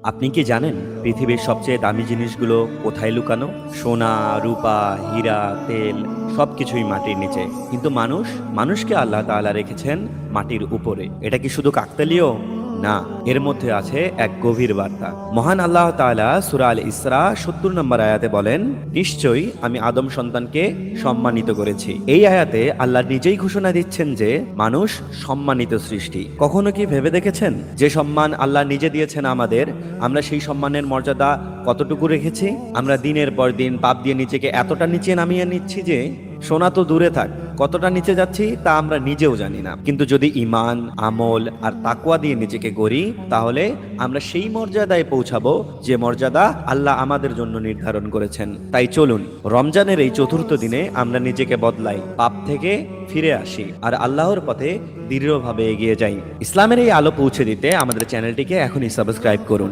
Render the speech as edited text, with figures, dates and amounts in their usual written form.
আপনি কি জানেন পৃথিবীর সবচেয়ে দামি জিনিসগুলো কোথায় লুকানো? সোনা, রূপা, হীরা, তেল সবকিছুই মাটির নিচে। কিন্তু মানুষকে আল্লাহ তাআলা রেখেছেন মাটির উপরে। এটা কি শুধু কাকতালীয়? না, এর মধ্যে আছে এক গভীর বার্তা। মহান আল্লাহ তাআলা সূরা আল ইসরা ৭০ নম্বর আয়াতে বলেন, নিশ্চয়ই আমি আদম সন্তানকে সম্মানিত করেছি। এই আয়াতে আল্লাহ নিজেই ঘোষণা দিচ্ছেন যে মানুষ সম্মানিত সৃষ্টি। কখনো কি ভেবে দেখেছেন যে সম্মান আল্লাহ নিজে দিয়েছেন আমাদের, আমরা সেই সম্মানের মর্যাদা কতটুকু রেখেছি? আমরা দিনের পর দিন পাপ দিয়ে নিজেকে এতটা নিচে নামিয়ে নিচ্ছি যে সোনা তো দূরে থাক, কতটা নিচে যাচ্ছি তা আমরা নিজেও জানি না। কিন্তু যদি ঈমান, আমল আর তাকওয়া দিয়ে নিজেকে গড়ি, তাহলে আমরা সেই মর্যাদায় পৌঁছাবো যে মর্যাদা আল্লাহ আমাদের জন্য নির্ধারণ করেছেন। তাই চলুন রমজানের এই চতুর্থ দিনে আমরা নিজেকে বদলাই, পাপ থেকে ফিরে আসি আর আল্লাহর পথে দৃঢ়ভাবে এগিয়ে যাই। ইসলামের এই আলো পৌঁছে দিতে আমাদের চ্যানেলটিকে এখনই সাবস্ক্রাইব করুন।